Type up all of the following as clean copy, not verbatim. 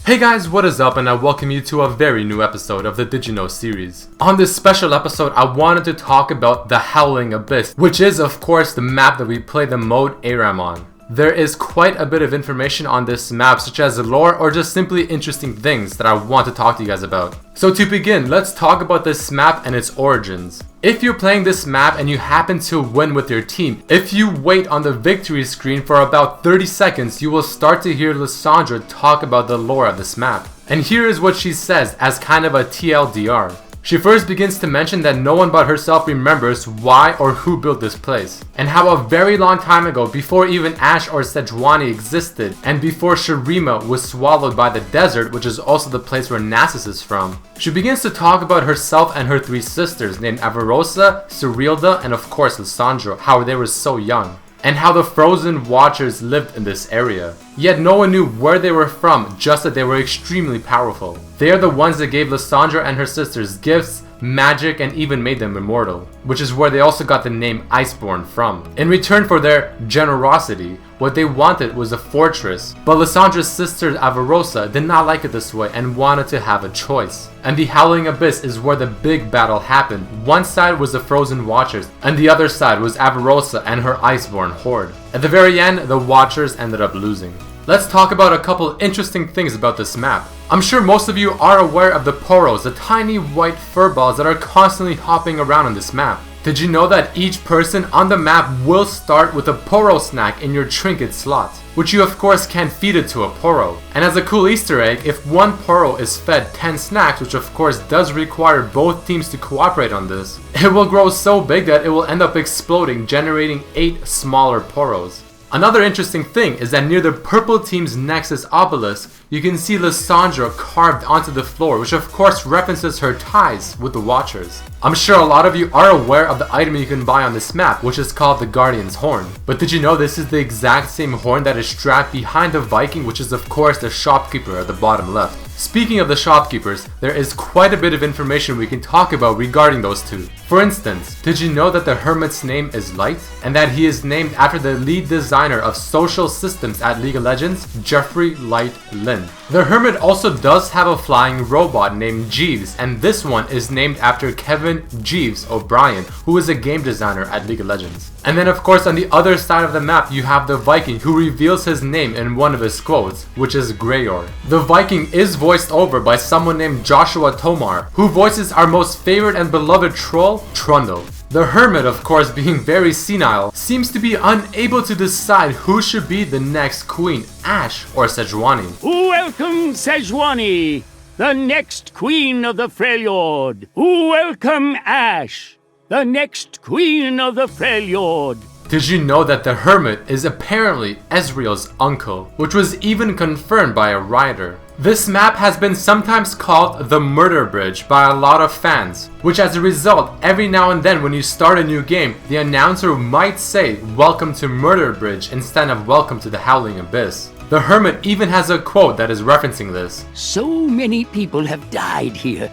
Hey guys, what is up, and I welcome you to a very new episode of the Did You Know series. On this special episode, I wanted to talk about the Howling Abyss, which is of course the map that we play the mode ARAM on. There is quite a bit of information on this map, such as lore or just simply interesting things that I want to talk to you guys about. So to begin, let's talk about this map and its origins. If you're playing this map and you happen to win with your team, if you wait on the victory screen for about 30 seconds, you will start to hear Lysandra talk about the lore of this map. And here is what she says as kind of a TLDR. She first begins to mention that no one but herself remembers why or who built this place, and how a very long time ago, before even Ash or Sejuani existed, and before Shurima was swallowed by the desert, which is also the place where Nasus is from. She begins to talk about herself and her three sisters named Avarosa, Cyrilda, and of course Lysandra, how they were so young, and how the Frozen Watchers lived in this area. Yet no one knew where they were from, just that they were extremely powerful. They are the ones that gave Lysandra and her sisters gifts, magic, and even made them immortal, which is where they also got the name Iceborne from. In return for their generosity, what they wanted was a fortress, but Lysandra's sister Avarosa did not like it this way and wanted to have a choice. And the Howling Abyss is where the big battle happened. One side was the Frozen Watchers, and the other side was Avarosa and her Iceborne horde. At the very end, the Watchers ended up losing. Let's talk about a couple interesting things about this map. I'm sure most of you are aware of the Poros, the tiny white furballs that are constantly hopping around on this map. Did you know that each person on the map will start with a Poro snack in your trinket slot, which you of course can feed it to a Poro. And as a cool Easter egg, if one Poro is fed 10 snacks, which of course does require both teams to cooperate on this, it will grow so big that it will end up exploding, generating 8 smaller Poros. Another interesting thing is that near the purple team's Nexus obelisk, you can see Lysandra carved onto the floor, which of course references her ties with the Watchers. I'm sure a lot of you are aware of the item you can buy on this map, which is called the Guardian's Horn. But did you know this is the exact same horn that is strapped behind the Viking, which is of course the Shopkeeper at the bottom left. Speaking of the Shopkeepers, there is quite a bit of information we can talk about regarding those two. For instance, did you know that the Hermit's name is Light, and that he is named after the lead designer of social systems at League of Legends, Jeffrey Light Lin? The Hermit also does have a flying robot named Jeeves, and this one is named after Kevin Jeeves O'Brien, who is a game designer at League of Legends. And then of course on the other side of the map you have the Viking, who reveals his name in one of his quotes, which is Greyor. The Viking is voiced over by someone named Joshua Tomar, who voices our most favorite and beloved troll, Trundle. The Hermit, of course being very senile, seems to be unable to decide who should be the next queen, Ash or Sejuani. Welcome Sejuani, the next queen of the Freljord. Welcome Ash, the next queen of the Freljord. Did you know that the Hermit is apparently Ezreal's uncle, which was even confirmed by a writer? This map has been sometimes called the Murder Bridge by a lot of fans, which as a result, every now and then when you start a new game, the announcer might say "Welcome to Murder Bridge" instead of "Welcome to the Howling Abyss." The Hermit even has a quote that is referencing this. So many people have died here.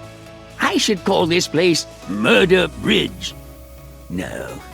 I should call this place Murder Bridge.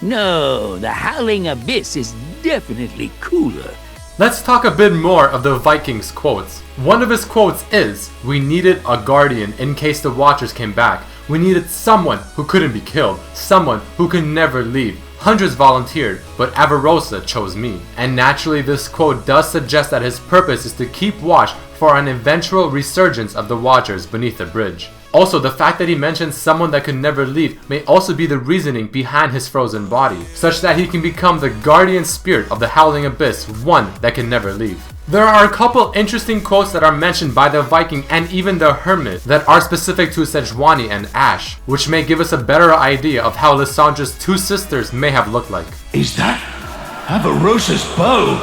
No, the Howling Abyss is definitely cooler. Let's talk a bit more of the Viking's quotes. One of his quotes is, "We needed a guardian in case the Watchers came back. We needed someone who couldn't be killed, someone who could never leave. Hundreds volunteered, but Avarosa chose me." And naturally this quote does suggest that his purpose is to keep watch for an eventual resurgence of the Watchers beneath the bridge. Also, the fact that he mentions someone that could never leave may also be the reasoning behind his frozen body, such that he can become the guardian spirit of the Howling Abyss, one that can never leave. There are a couple interesting quotes that are mentioned by the Viking and even the Hermit that are specific to Sejuani and Ash, which may give us a better idea of how Lysandra's two sisters may have looked like. Is that Avarosa's bow?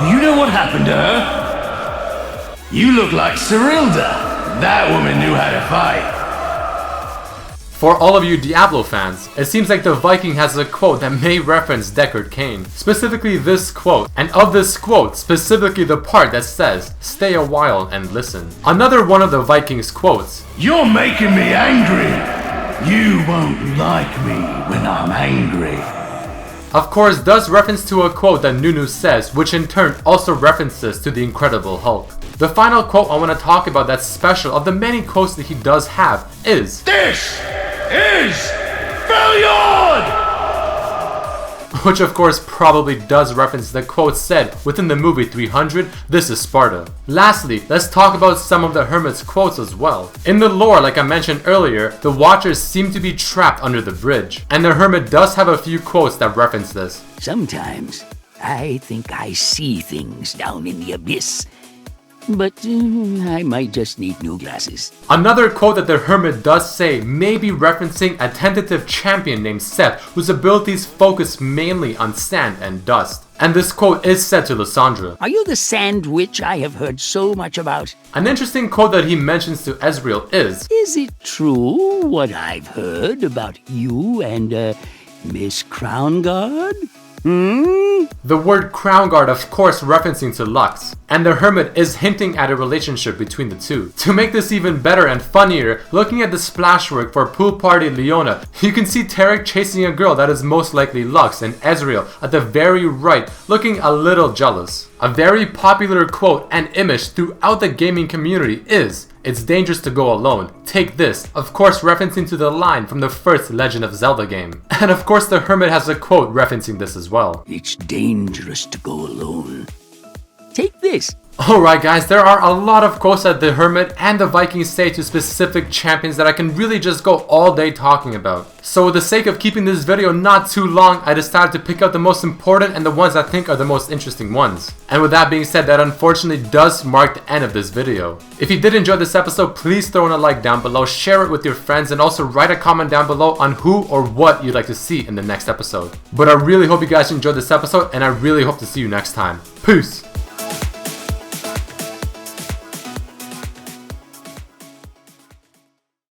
Do you know what happened to her? You look like Cyrilda. That woman knew how to fight. For all of you Diablo fans, it seems like the Viking has a quote that may reference Deckard Cain. Specifically this quote, and of this quote, specifically the part that says, "Stay a while and listen." Another one of the Viking's quotes, "You're making me angry. You won't like me when I'm angry." of course does reference to a quote that Nunu says, which in turn also references to the Incredible Hulk. The final quote I want to talk about that's special of the many quotes that he does have is, "This is Freljord!" which of course probably does reference the quote said within the movie 300, "This is Sparta." Lastly, let's talk about some of the Hermit's quotes as well. In the lore, like I mentioned earlier, the Watchers seem to be trapped under the bridge, and the Hermit does have a few quotes that reference this. Sometimes I think I see things down in the abyss, but I might just need new glasses. Another quote that the Hermit does say may be referencing a tentative champion named Seth, whose abilities focus mainly on sand and dust. And this quote is said to Lysandra. Are you the sand witch I have heard so much about? An interesting quote that he mentions to Ezreal is it true what I've heard about you and, Miss Crownguard? The word Crown Guard of course referencing to Lux, and the Hermit is hinting at a relationship between the two. To make this even better and funnier, looking at the splashwork for Pool Party Leona, you can see Tarek chasing a girl that is most likely Lux, and Ezreal at the very right looking a little jealous. A very popular quote and image throughout the gaming community is, "It's dangerous to go alone. Take this," of course referencing to the line from the first Legend of Zelda game. And of course the Hermit has a quote referencing this as well. "It's dangerous to go alone. Take this." Alright guys, there are a lot of quotes that the Hermit and the Viking say to specific champions that I can really just go all day talking about. So with the sake of keeping this video not too long, I decided to pick out the most important and the ones I think are the most interesting ones. And with that being said, that unfortunately does mark the end of this video. If you did enjoy this episode, please throw in a like down below, share it with your friends, and also write a comment down below on who or what you'd like to see in the next episode. But I really hope you guys enjoyed this episode, and I really hope to see you next time. Peace!